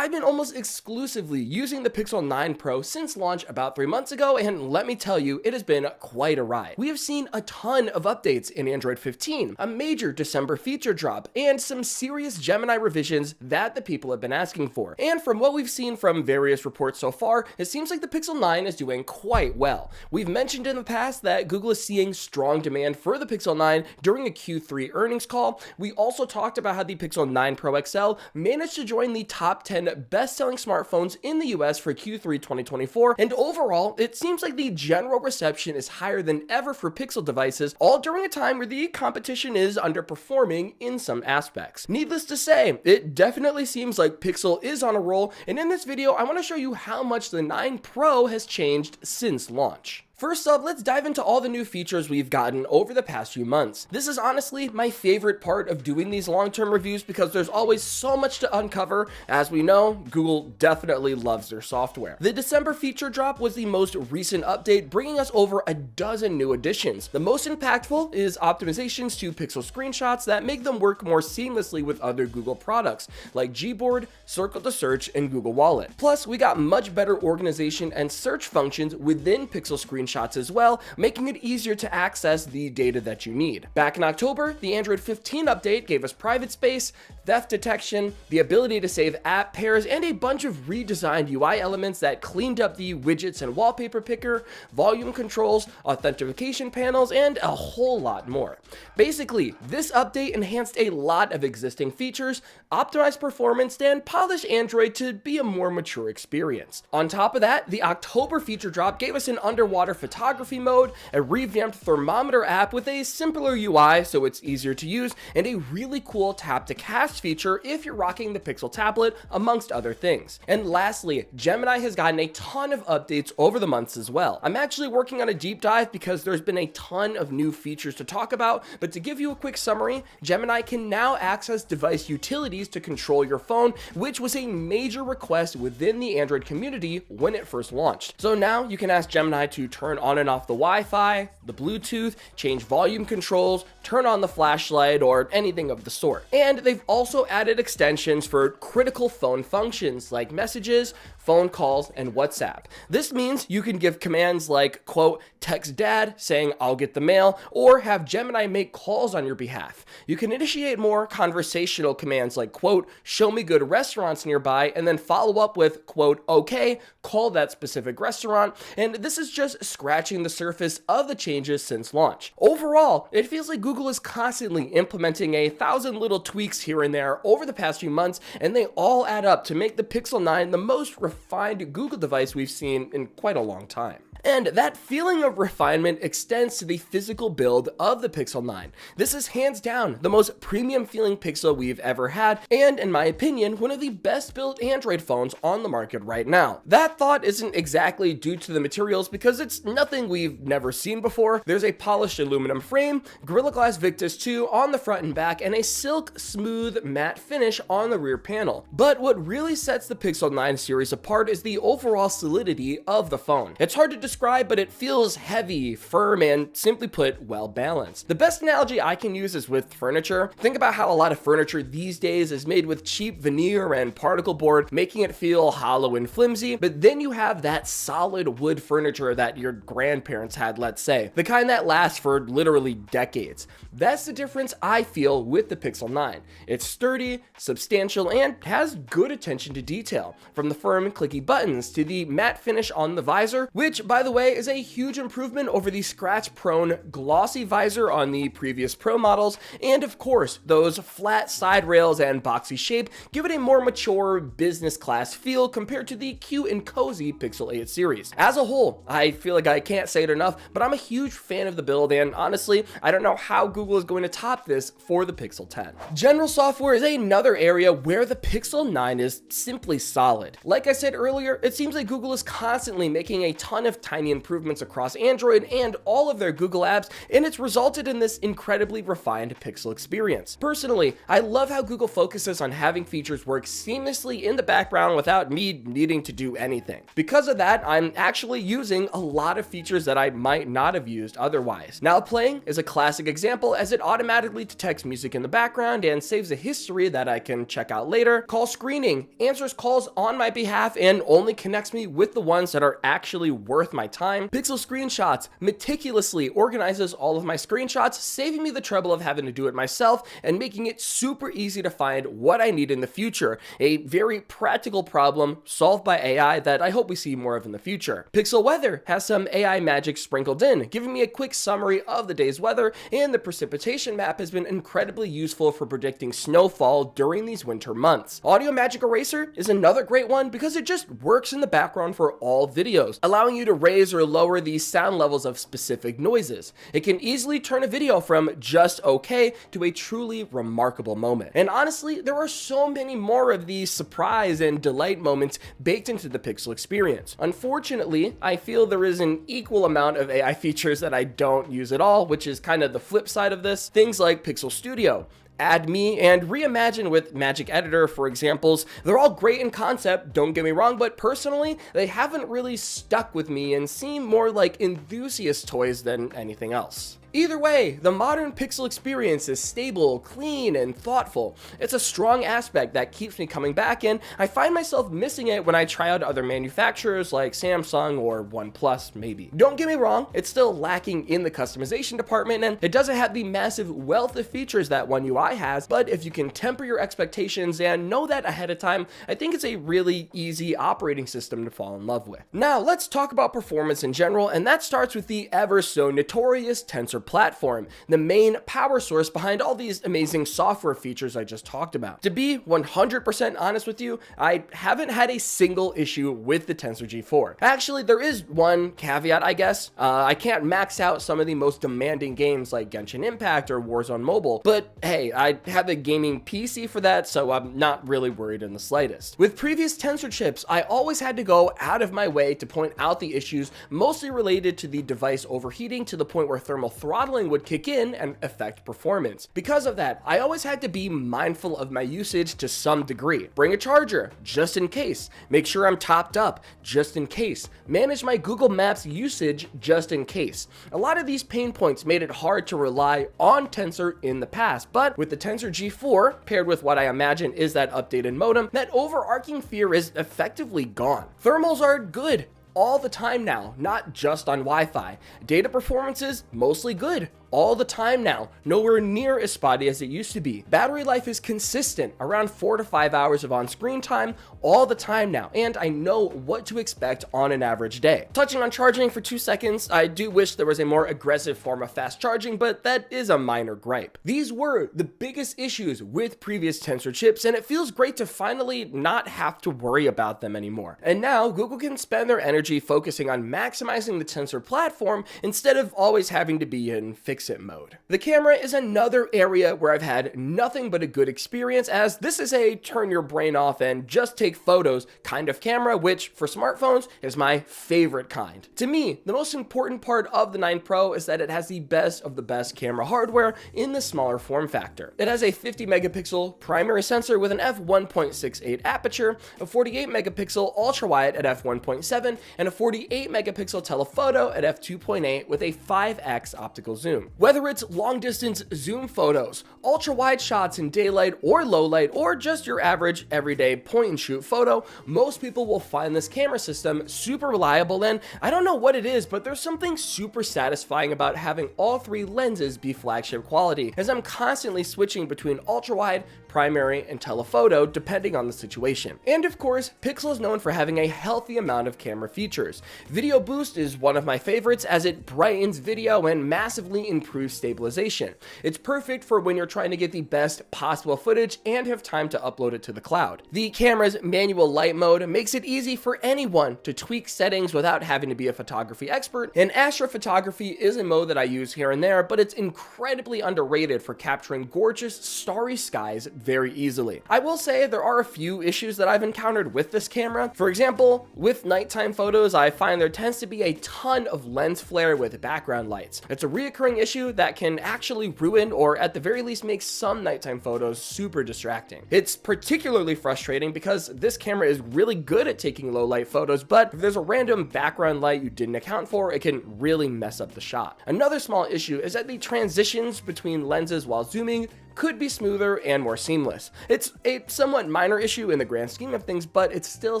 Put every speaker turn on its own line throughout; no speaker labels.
I've been almost exclusively using the Pixel 9 Pro since launch about 3 months ago, and let me tell you, it has been quite a ride. We have seen a ton of updates in Android 15, a major December feature drop, and some serious Gemini revisions that the people have been asking for. And from what we've seen from various reports so far, it seems like the Pixel 9 is doing quite well. We've mentioned in the past that Google is seeing strong demand for the Pixel 9 during a Q3 earnings call. We also talked about how the Pixel 9 Pro XL managed to join the top 10 best-selling smartphones in the US for Q3 2024, and overall, it seems like the general reception is higher than ever for Pixel devices, all during a time where the competition is underperforming in some aspects. Needless to say, it definitely seems like Pixel is on a roll, and in this video, I want to show you how much the 9 Pro has changed since launch. First up, let's dive into all the new features we've gotten over the past few months. This is honestly my favorite part of doing these long-term reviews because there's always so much to uncover. As we know, Google definitely loves their software. The December feature drop was the most recent update, bringing us over a dozen new additions. The most impactful is optimizations to Pixel screenshots that make them work more seamlessly with other Google products like Gboard, Circle to Search, and Google Wallet. Plus, we got much better organization and search functions within Pixel screenshots as well, making it easier to access the data that you need. Back in October, the Android 15 update gave us private space, theft detection, the ability to save app pairs, and a bunch of redesigned UI elements that cleaned up the widgets and wallpaper picker, volume controls, authentication panels, and a whole lot more. Basically, this update enhanced a lot of existing features, optimized performance, and polished Android to be a more mature experience. On top of that, the October feature drop gave us an underwater photography mode, a revamped thermometer app with a simpler UI so it's easier to use, and a really cool tap to cast feature if you're rocking the Pixel tablet, amongst other things. And lastly, Gemini has gotten a ton of updates over the months as well. I'm actually working on a deep dive because there's been a ton of new features to talk about, but to give you a quick summary, Gemini can now access device utilities to control your phone, which was a major request within the Android community when it first launched. So now you can ask Gemini to turn on and off the Wi-Fi, the Bluetooth, change volume controls, turn on the flashlight, or anything of the sort. And they've also added extensions for critical phone functions like messages, phone calls, and WhatsApp. This means you can give commands like, quote, text dad saying I'll get the mail, or have Gemini make calls on your behalf. You can initiate more conversational commands like, quote, show me good restaurants nearby, and then follow up with, quote, okay, call that specific restaurant. And this is just scratching the surface of the changes since launch. Overall, it feels like Google is constantly implementing 1,000 little tweaks here and there over the past few months, and they all add up to make the Pixel 9 the most refined Google device we've seen in quite a long time. And that feeling of refinement extends to the physical build of the Pixel 9. This is hands down the most premium feeling Pixel we've ever had, and in my opinion, one of the best built Android phones on the market right now. That thought isn't exactly due to the materials because it's nothing we've never seen before. There's a polished aluminum frame, Gorilla Glass Victus 2 on the front and back, and a silk smooth matte finish on the rear panel. But what really sets the Pixel 9 series apart is the overall solidity of the phone. It's hard to describe, but it feels heavy, firm, and simply put, well balanced. The best analogy I can use is with furniture. Think about how a lot of furniture these days is made with cheap veneer and particle board, making it feel hollow and flimsy, but then you have that solid wood furniture that your grandparents had, let's say, the kind that lasts for literally decades. That's the difference I feel with the Pixel 9. It's sturdy, substantial, and has good attention to detail, from the firm, clicky buttons to the matte finish on the visor, which, by the way, is a huge improvement over the scratch-prone glossy visor on the previous Pro models, and of course, those flat side rails and boxy shape give it a more mature business-class feel compared to the cute and cozy Pixel 8 series. As a whole, I feel like I can't say it enough, but I'm a huge fan of the build, and honestly, I don't know how Google is going to top this for the Pixel 10. General software is another area where the Pixel 9 is simply solid. Like I said earlier, it seems like Google is constantly making a ton of tiny improvements across Android and all of their Google apps, and it's resulted in this incredibly refined Pixel experience. Personally, I love how Google focuses on having features work seamlessly in the background without me needing to do anything. Because of that, I'm actually using a lot lot of features that I might not have used otherwise. Now playing is a classic example, as it automatically detects music in the background and saves a history that I can check out later. Call screening answers calls on my behalf and only connects me with the ones that are actually worth my time. Pixel Screenshots meticulously organizes all of my screenshots, saving me the trouble of having to do it myself and making it super easy to find what I need in the future. A very practical problem solved by AI that I hope we see more of in the future. Pixel Weather has some AI magic sprinkled in, giving me a quick summary of the day's weather, and the precipitation map has been incredibly useful for predicting snowfall during these winter months. Audio Magic Eraser is another great one because it just works in the background for all videos, allowing you to raise or lower the sound levels of specific noises. It can easily turn a video from just okay to a truly remarkable moment. And honestly, there are so many more of these surprise and delight moments baked into the Pixel experience. Unfortunately, I feel there is an equal amount of AI features that I don't use at all, which is kind of the flip side of this. Things like Pixel Studio, Add Me, and Reimagine with Magic Editor, for examples. They're all great in concept, don't get me wrong, but personally, they haven't really stuck with me and seem more like enthusiast toys than anything else. Either way, the modern Pixel experience is stable, clean, and thoughtful. It's a strong aspect that keeps me coming back, and I find myself missing it when I try out other manufacturers like Samsung or OnePlus maybe. Don't get me wrong, it's still lacking in the customization department, and it doesn't have the massive wealth of features that One UI has, but if you can temper your expectations and know that ahead of time, I think it's a really easy operating system to fall in love with. Now, let's talk about performance in general, and that starts with the ever so notorious Tensor platform, the main power source behind all these amazing software features I just talked about. To be 100% honest with you, I haven't had a single issue with the Tensor G4. Actually, there is one caveat, I guess. I can't max out some of the most demanding games like Genshin Impact or Warzone Mobile, but hey, I have a gaming PC for that, so I'm not really worried in the slightest. With previous Tensor chips, I always had to go out of my way to point out the issues, mostly related to the device overheating to the point where thermal throttling would kick in and affect performance. Because of that, I always had to be mindful of my usage to some degree. Bring a charger, just in case. Make sure I'm topped up, just in case. Manage my Google Maps usage, just in case. A lot of these pain points made it hard to rely on Tensor in the past, but with the Tensor G4, paired with what I imagine is that updated modem, that overarching fear is effectively gone. Thermals are good all the time now, not just on Wi-Fi. Data performance is mostly good all the time now, nowhere near as spotty as it used to be. Battery life is consistent, around 4 to 5 hours of on-screen time all the time now, and I know what to expect on an average day. Touching on charging for 2 seconds, I do wish there was a more aggressive form of fast charging, but that is a minor gripe. These were the biggest issues with previous Tensor chips, and it feels great to finally not have to worry about them anymore. And now, Google can spend their energy focusing on maximizing the Tensor platform instead of always having to be in fixed mode. The camera is another area where I've had nothing but a good experience, as this is a turn your brain off and just take photos kind of camera, which for smartphones is my favorite kind. To me, the most important part of the 9 Pro is that it has the best of the best camera hardware in the smaller form factor. It has a 50 megapixel primary sensor with an f1.68 aperture, a 48 megapixel ultra wide at f1.7, and a 48 megapixel telephoto at f2.8 with a 5x optical zoom. Whether it's long distance zoom photos, ultra wide shots in daylight or low light, or just your average everyday point and shoot photo, most people will find this camera system super reliable, and I don't know what it is, but there's something super satisfying about having all 3 lenses be flagship quality, as I'm constantly switching between ultra wide, primary, and telephoto depending on the situation. And of course, Pixel is known for having a healthy amount of camera features. Video Boost is one of my favorites, as it brightens video and massively improves stabilization. It's perfect for when you're trying to get the best possible footage and have time to upload it to the cloud. The camera's manual light mode makes it easy for anyone to tweak settings without having to be a photography expert, and astrophotography is a mode that I use here and there, but it's incredibly underrated for capturing gorgeous starry skies very easily. I will say there are a few issues that I've encountered with this camera. For example, with nighttime photos, I find there tends to be a ton of lens flare with background lights. It's a reoccurring issue that can actually ruin or at the very least make some nighttime photos super distracting. It's particularly frustrating because this camera is really good at taking low light photos, but if there's a random background light you didn't account for, it can really mess up the shot. Another small issue is that the transitions between lenses while zooming could be smoother and more seamless. It's a somewhat minor issue in the grand scheme of things, but it's still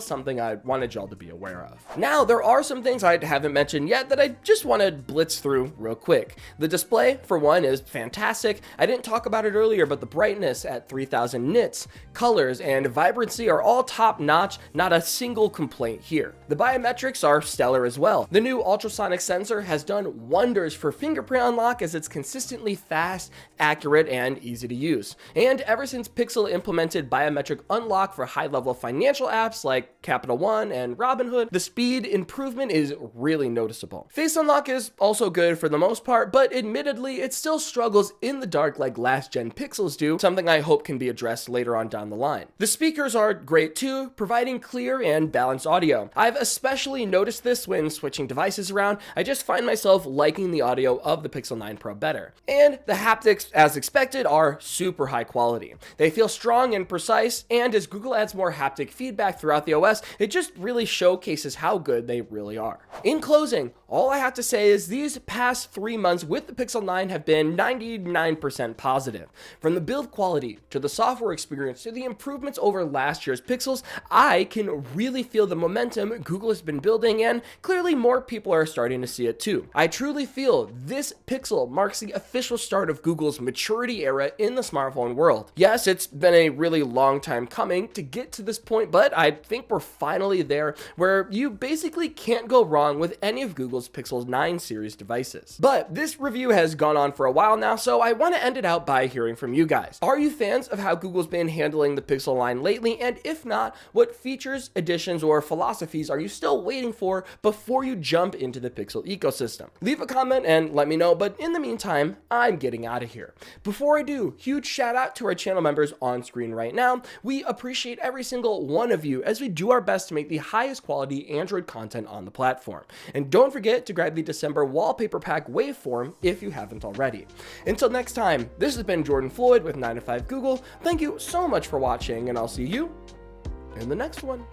something I wanted y'all to be aware of. Now, there are some things I haven't mentioned yet that I just want to blitz through real quick. The display, for one, is fantastic. I didn't talk about it earlier, but the brightness at 3000 nits, colors, and vibrancy are all top notch, not a single complaint here. The biometrics are stellar as well. The new ultrasonic sensor has done wonders for fingerprint unlock as it's consistently fast, accurate, and easy to use. And ever since Pixel implemented biometric unlock for high-level financial apps like Capital One and Robinhood, the speed improvement is really noticeable. Face unlock is also good for the most part, but admittedly, it still struggles in the dark like last-gen Pixels do, something I hope can be addressed later on down the line. The speakers are great too, providing clear and balanced audio. I've especially noticed this when switching devices around. I just find myself liking the audio of the Pixel 9 Pro better. And the haptics, as expected, are super high quality. They feel strong and precise, and as Google adds more haptic feedback throughout the OS, it just really showcases how good they really are. In closing, all I have to say is these past 3 months with the Pixel 9 have been 99% positive. From the build quality to the software experience to the improvements over last year's Pixels, I can really feel the momentum Google has been building, and clearly more people are starting to see it too. I truly feel this Pixel marks the official start of Google's maturity era in the smartphone world. Yes, it's been a really long time coming to get to this point, but I think we're finally there where you basically can't go wrong with any of Google's Pixel 9 series devices. But this review has gone on for a while now, so I want to end it out by hearing from you guys. Are you fans of how Google's been handling the Pixel line lately? And if not, what features, additions, or philosophies are you still waiting for before you jump into the Pixel ecosystem? Leave a comment and let me know, but in the meantime, I'm getting out of here. Before I do, huge shout out to our channel members on screen right now. We appreciate every single one of you as we do our best to make the highest quality Android content on the platform. And don't forget to grab the December wallpaper pack waveform if you haven't already. Until next time, this has been Jordan Floyd with 9 to 5 Google. Thank you so much for watching, and I'll see you in the next one.